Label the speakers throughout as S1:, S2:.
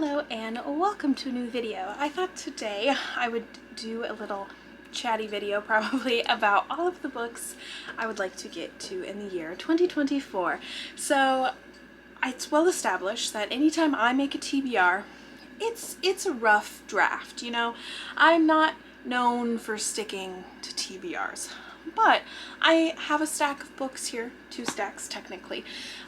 S1: Hello and welcome to a new video. I thought today I would do a little chatty video probably about all of the books I would like to get to in the year 2024. So it's well established that anytime I make a TBR, it's a rough draft, you know? I'm not known for sticking to TBRs, but I have a stack of books here, 2 stacks technically,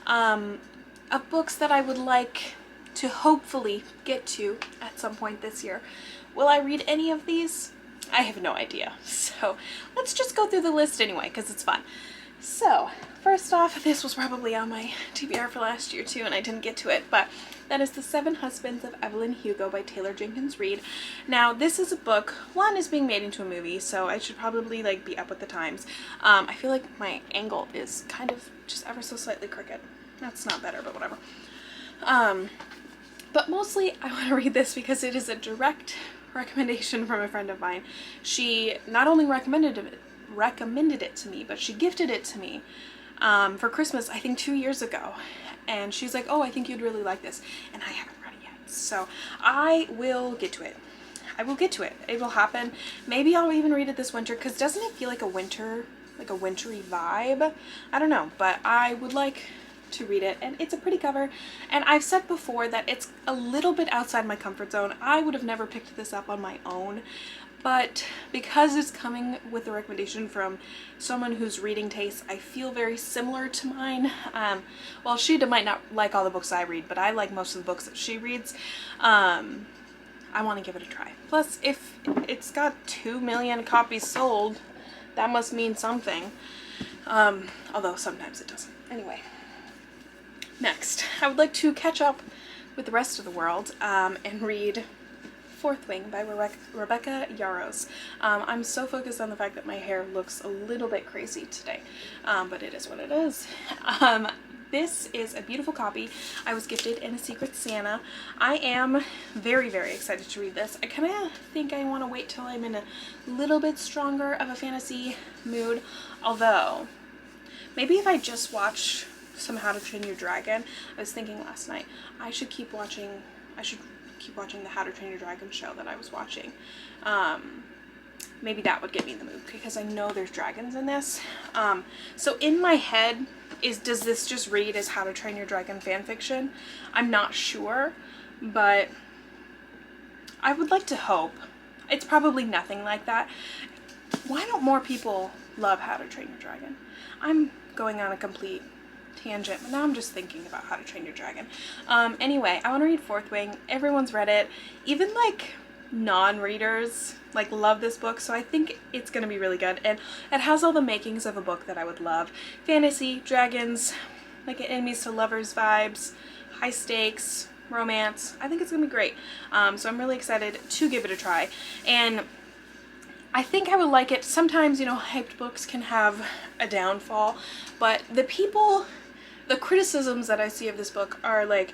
S1: of books that I would like to hopefully get to at some point this year. Will I read any of these? I have no idea. So let's just go through the list anyway, because it's fun. So first off, this was probably on my TBR for last year too, and I didn't get to it, but that is The 7 Husbands of Evelyn Hugo by Taylor Jenkins Reid. Now this is a book, one is being made into a movie, so I should probably like be up with the times. I feel like my angle is kind of just ever so slightly crooked. That's not better, but whatever. But mostly I want to read this because it is a direct recommendation from a friend of mine. She not only recommended it to me, but she gifted it to me for Christmas, I think 2 years ago. And she's like, oh, I think you'd really like this. And I haven't read it yet. So I will get to it. I will get to it. It will happen. Maybe I'll even read it this winter, because doesn't it feel like a wintry vibe? I don't know, but I would like to read it, and it's a pretty cover, and I've said before that it's a little bit outside my comfort zone. I would have never picked this up on my own, but because it's coming with a recommendation from someone whose reading tastes I feel very similar to mine, well, she might not like all the books I read, but I like most of the books that she reads. I want to give it a try. Plus, if it's got 2 million copies sold, that must mean something, although sometimes it doesn't. Anyway. Next, I would like to catch up with the rest of the world and read Fourth Wing by Rebecca Yarros. I'm so focused on the fact that my hair looks a little bit crazy today, but it is what it is. This is a beautiful copy I was gifted in a Secret Santa. I am very, very excited to read this. I kind of think I want to wait till I'm in a little bit stronger of a fantasy mood, although maybe if I just watch some How to Train Your Dragon. I was thinking last night I should keep watching the How to Train Your Dragon show that I was watching. Maybe that would get me in the mood, because I know there's dragons in this. So in my head, does this just read as How to Train Your Dragon fanfiction? I'm not sure, but I would like to hope. It's probably nothing like that. Why don't more people love How to Train Your Dragon? I'm going on a complete tangent, but now I'm just thinking about How to Train Your Dragon. Anyway, I want to read Fourth Wing. Everyone's read it. Even like non-readers like love this book, so I think it's gonna be really good, and it has all the makings of a book that I would love. Fantasy, dragons, like enemies to lovers vibes, high stakes, romance. I think it's gonna be great. So I'm really excited to give it a try, and I think I would like it. Sometimes, you know, hyped books can have a downfall, but the criticisms that I see of this book are like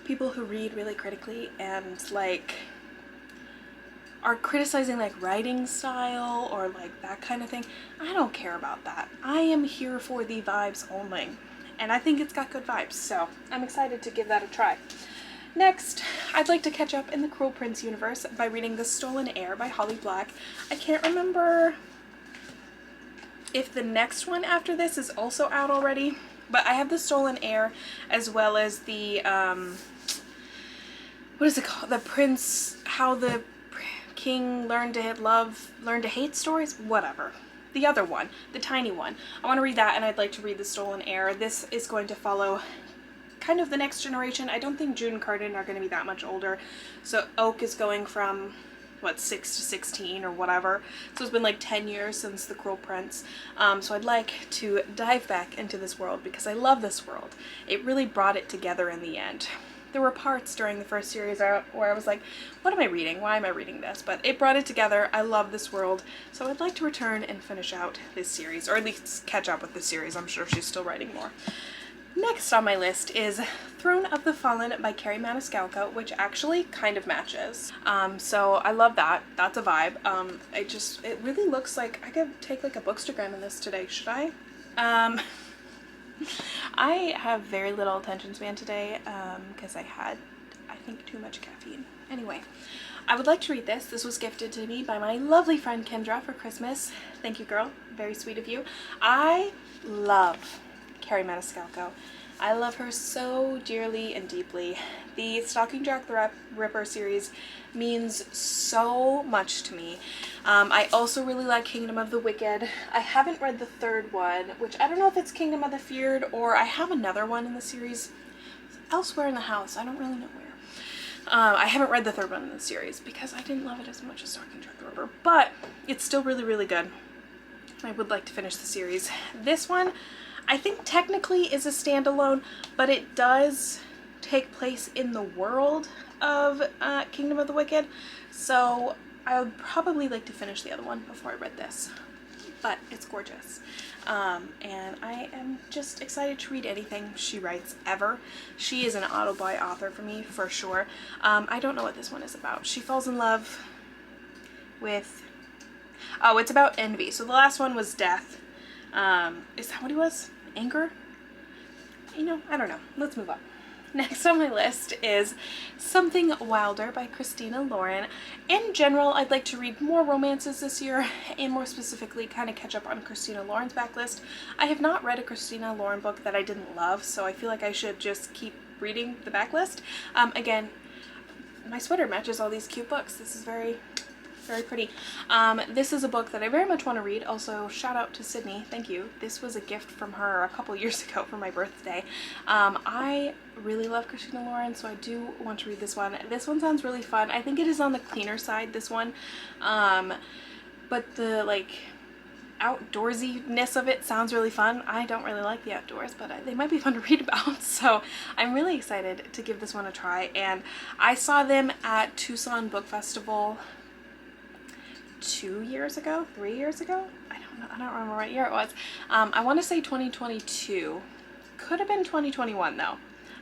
S1: people who read really critically and like are criticizing like writing style or like that kind of thing. I don't care about that. I am here for the vibes only, and I think it's got good vibes, so I'm excited to give that a try. Next, I'd like to catch up in the Cruel Prince universe by reading The Stolen Heir by Holly Black. I can't remember if the next one after this is also out already, but I have The Stolen Heir as well as the, what is it called? The Prince, How the King Learned to Hate stories? Whatever. The other one, the tiny one. I want to read that, and I'd like to read The Stolen Heir. This is going to follow kind of the next generation. I don't think June and Carden are going to be that much older. So Oak is going from, what, 6 to 16 or whatever. So it's been like 10 years since The Cruel Prince. So I'd like to dive back into this world because I love this world. It really brought it together in the end. There were parts during the first series where I was like, what am I reading? Why am I reading this? But it brought it together. I love this world. So I'd like to return and finish out this series, or at least catch up with this series. I'm sure she's still writing more. Next on my list is Throne of the Fallen by Kerri Maniscalco, which actually kind of matches. So I love that. That's a vibe. It really looks like I could take like a bookstagram in this today. Should I? I have very little attention span today because I think too much caffeine. Anyway, I would like to read this. This was gifted to me by my lovely friend Kendra for Christmas. Thank you, girl. Very sweet of you. I love Carrie Maniscalco. I love her so dearly and deeply. The Stalking Jack the Ripper series means so much to me. I also really like Kingdom of the Wicked. I haven't read the third one, which I don't know if it's Kingdom of the Feared or I have another one in the series elsewhere in the house. I don't really know where. I haven't read the third one in the series because I didn't love it as much as Stalking Jack the Ripper, but it's still really, really good. I would like to finish the series. This one, I think technically is a standalone, but it does take place in the world of Kingdom of the Wicked, so I would probably like to finish the other one before I read this, but it's gorgeous. And I am just excited to read anything she writes ever. She is an auto-buy author for me, for sure. I don't know what this one is about. She falls in love with... Oh, it's about envy. So the last one was death. Is that what he was? Anger? You know, I don't know. Let's move on. Next on my list is Something Wilder by Christina Lauren. In general, I'd like to read more romances this year, and more specifically kind of catch up on Christina Lauren's backlist. I have not read a Christina Lauren book that I didn't love, so I feel like I should just keep reading the backlist. Again, my sweater matches all these cute books. This is very pretty. This is a book that I very much want to read. Also, shout out to Sydney. Thank you. This was a gift from her a couple years ago for my birthday. I really love Christina Lauren, so I do want to read this one. This one sounds really fun. I think it is on the cleaner side, this one. But the, like, outdoorsiness of it sounds really fun. I don't really like the outdoors, but they might be fun to read about, so I'm really excited to give this one a try. And I saw them at Tucson Book Festival 3 years ago? I don't remember what year it was. I want to say 2022. Could have been 2021 though.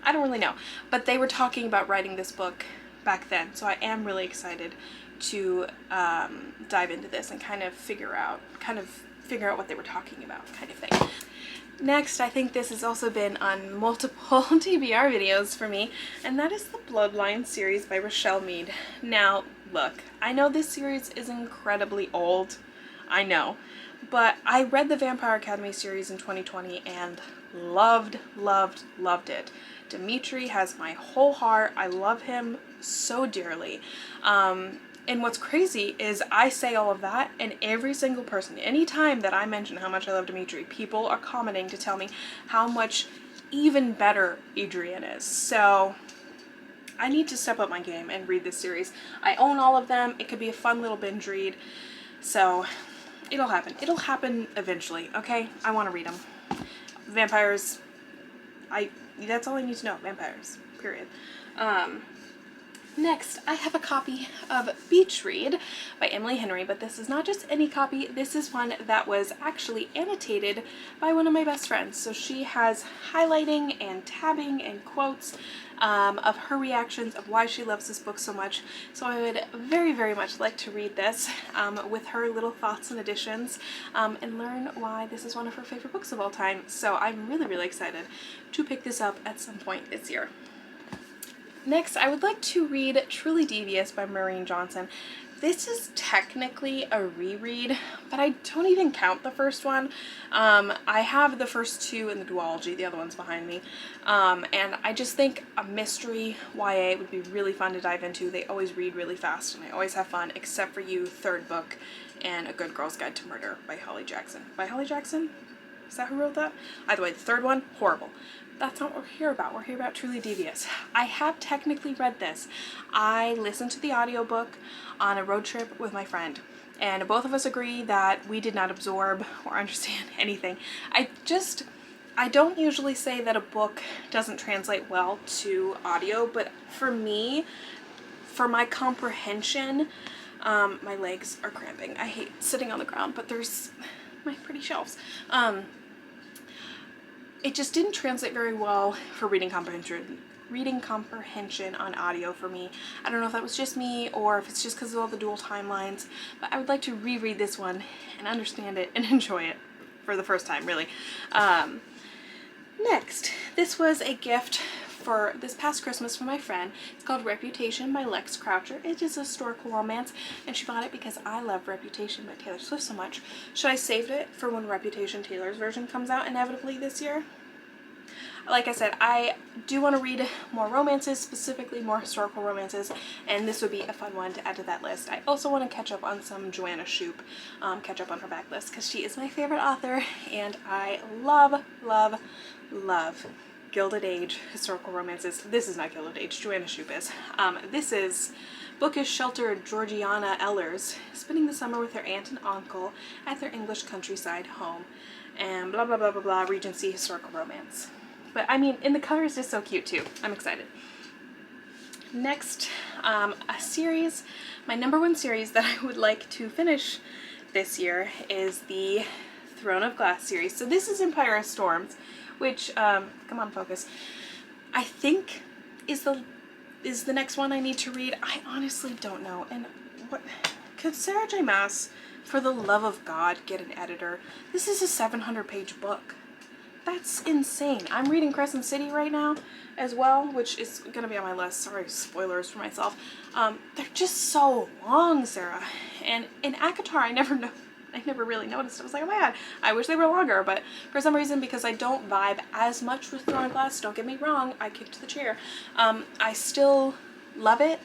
S1: I don't really know. But they were talking about writing this book back then, so I am really excited to dive into this and kind of figure out what they were talking about, kind of thing. Next, I think this has also been on multiple TBR videos for me, and that is the Bloodline series by Richelle Mead. Now, look, I know this series is incredibly old, I know, but I read the Vampire Academy series in 2020 and loved it. Dimitri has my whole heart. I love him so dearly. And what's crazy is I say all of that, and every single person, anytime that I mention how much I love Dimitri, people are commenting to tell me how much even better Adrian is. So I need to step up my game and read this series. I own all of them. It could be a fun little binge read. So it'll happen. It'll happen eventually, okay? I want to read them. Vampires, that's all I need to know. Vampires, period. Next, I have a copy of Beach Read by Emily Henry, but this is not just any copy. This is one that was actually annotated by one of my best friends. So she has highlighting and tabbing and quotes of her reactions of why she loves this book so much. So I would very much like to read this with her little thoughts and additions and learn why this is one of her favorite books of all time. So I'm really excited to pick this up at some point this year. Next, I would like to read Truly Devious by Maureen Johnson. This is technically a reread, but I don't even count the first one. I have the first two in the duology, the other one's behind me, and I just think a mystery YA would be really fun to dive into. They always read really fast, and I always have fun, except for You, third book, and A Good Girl's Guide to Murder by Holly Jackson. By Holly Jackson? Is that who wrote that? Either way, the third one, horrible. That's not what we're here about. We're here about Truly Devious. I have technically read this. I listened to the audiobook on a road trip with my friend, and both of us agree that we did not absorb or understand anything. I don't usually say that a book doesn't translate well to audio, but for me, for my comprehension, my legs are cramping. I hate sitting on the ground, but there's my pretty shelves. It just didn't translate very well for reading comprehension on audio for me. I don't know if that was just me or if it's just because of all the dual timelines, but I would like to reread this one and understand it and enjoy it for the first time, really. Next, this was a gift for this past Christmas from my friend. It's called Reputation by Lex Croucher. It is a historical romance, and she bought it because I love Reputation by Taylor Swift so much. Should I save it for when Reputation Taylor's version comes out inevitably this year? Like I said, I do want to read more romances, specifically more historical romances, and this would be a fun one to add to that list. I also want to catch up on some Joanna Shupe, catch up on her backlist, because she is my favorite author, and I love, love, love Gilded Age historical romances. This is not Gilded Age, Joanna Shupe is. This is bookish, sheltered Georgiana Ellers spending the summer with her aunt and uncle at their English countryside home, and blah blah blah blah blah, Regency historical romance. But I mean, and the cover is just so cute too. I'm excited. Next, a series, my number one series that I would like to finish this year is the Throne of Glass series. So this is Empire of Storms, which, come on, focus, I think is the next one I need to read. I honestly don't know. And what could Sarah J Maas, for the love of God, get an editor? This is a 700-page book. That's insane. I'm reading Crescent City right now as well, which is going to be on my list. Sorry, spoilers for myself. They're just so long, Sarah. And in ACOTAR, I never really noticed. I was like, oh my god, I wish they were longer. But for some reason, because I don't vibe as much with Throne of Glass, don't get me wrong, I kicked the chair. I still love it,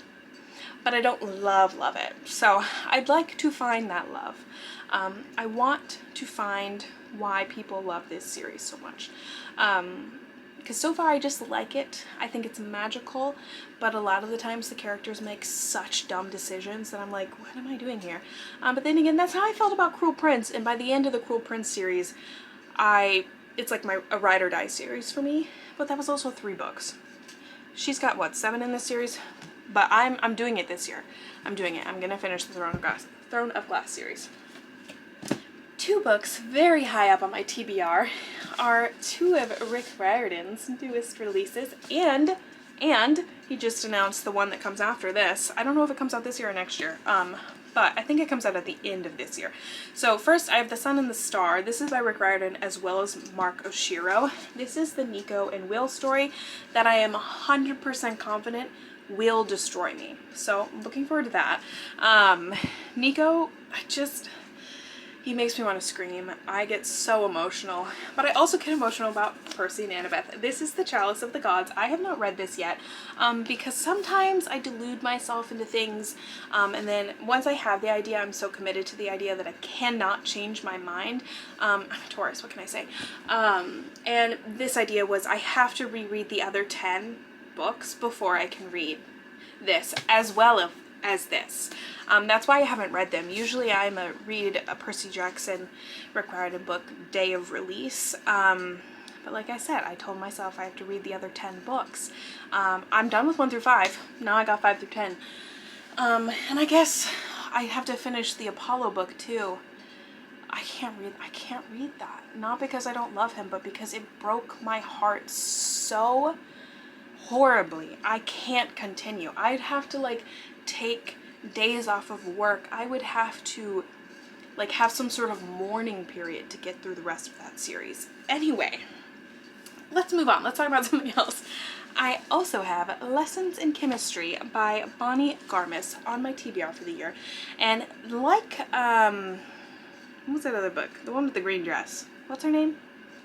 S1: but I don't love it. So I'd like to find that love. I want to find why people love this series so much. Because so far I just like it. I think it's magical, but a lot of the times the characters make such dumb decisions that I'm like, what am I doing here? But then again, that's how I felt about Cruel Prince, and by the end of the Cruel Prince series, it's like a ride or die series for me, but that was also 3 books. She's got, what, 7 in this series? But I'm doing it this year. I'm doing it. I'm gonna finish the Throne of Glass series. 2 books very high up on my TBR are 2 of Rick Riordan's newest releases, and he just announced the one that comes after this. I don't know if it comes out this year or next year, but I think it comes out at the end of this year. So first I have The Sun and the Star. This is by Rick Riordan as well as Mark Oshiro. This is the Nico and Will story that I am 100% confident will destroy me. So I'm looking forward to that. Nico, he makes me want to scream. I get so emotional. But I also get emotional about Percy and Annabeth. This is The Chalice of the Gods. I have not read this yet because sometimes I delude myself into things, and then once I have the idea, I'm so committed to the idea that I cannot change my mind. I'm a Taurus, what can I say? And this idea was I have to reread the other 10 books before I can read this, as well as this. That's why I haven't read them. Usually I'm read a Percy Jackson Rick Riordan book day of release. But like I said, I told myself I have to read the other 10 books. I'm done with 1 through 5. Now I got 5 through 10. And I guess I have to finish the Apollo book too. I can't read that. Not because I don't love him, but because it broke my heart so horribly. I can't continue. I'd have to take days off of work. I would have to have some sort of mourning period to get through the rest of that series. Anyway, let's move on. Let's talk about something else. I also have Lessons in Chemistry by Bonnie Garmis on my TBR for the year. And what was that other book? The one with the green dress. What's her name?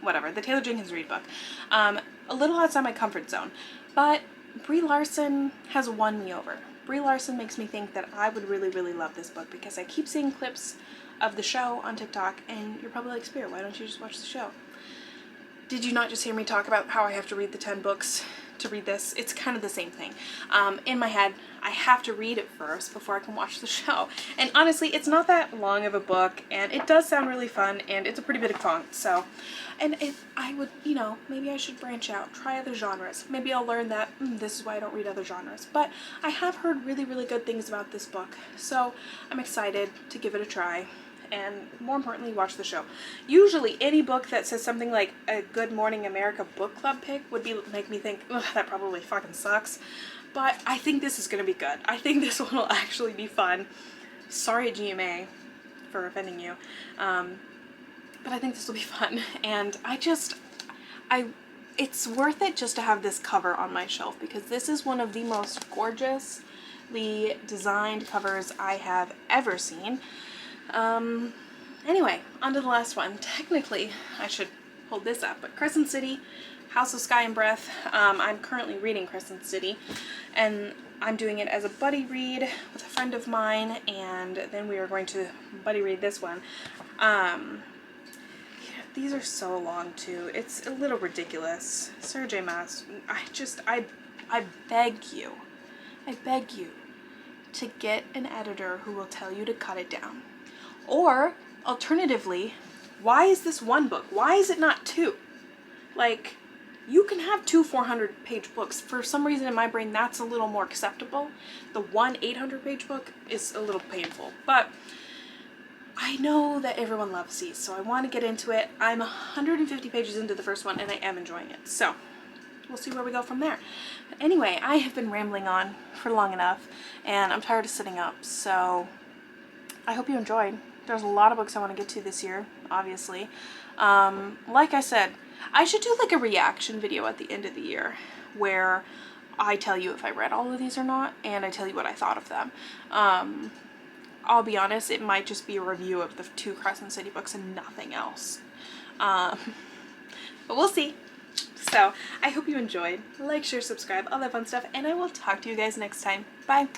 S1: Whatever. The Taylor Jenkins Reid book. A little outside my comfort zone. But Brie Larson has won me over. Brie Larson makes me think that I would really, really love this book because I keep seeing clips of the show on TikTok, and you're probably like, Spirit, why don't you just watch the show? Did you not just hear me talk about how I have to read the 10 books to read this? It's kind of the same thing. In my head, I have to read it first before I can watch the show. And honestly, it's not that long of a book, and it does sound really fun, and it's a pretty bit of font, so. And if I would, maybe I should branch out, try other genres. Maybe I'll learn that this is why I don't read other genres. But I have heard really, really good things about this book, so I'm excited to give it a try. And more importantly, watch the show. Usually any book that says something like a Good Morning America book club pick would make me think, ugh, that probably fucking sucks. But I think this is going to be good. I think this one will actually be fun. Sorry, GMA, for offending you. But I think this will be fun. And I it's worth it just to have this cover on my shelf because this is one of the most gorgeously designed covers I have ever seen. Anyway, on to the last one. Technically, I should hold this up, but Crescent City, House of Sky and Breath. I'm currently reading Crescent City, and I'm doing it as a buddy read with a friend of mine, and then we are going to buddy read this one. These are so long too. It's a little ridiculous. Sarah J. Maas, I beg you to get an editor who will tell you to cut it down. Or, alternatively, why is this one book? Why is it not two? Like, you can have two 400-page books. For some reason in my brain, that's a little more acceptable. The one 800-page book is a little painful. But I know that everyone loves these, so I want to get into it. I'm 150 pages into the first one, and I am enjoying it. So, we'll see where we go from there. But anyway, I have been rambling on for long enough, and I'm tired of sitting up, so I hope you enjoyed. There's a lot of books I want to get to this year, obviously. Like I said, I should do like a reaction video at the end of the year, where I tell you if I read all of these or not, and I tell you what I thought of them. I'll be honest, it might just be a review of the 2 Crescent City books and nothing else. But we'll see. So, I hope you enjoyed. Like, share, subscribe, all that fun stuff, and I will talk to you guys next time. Bye!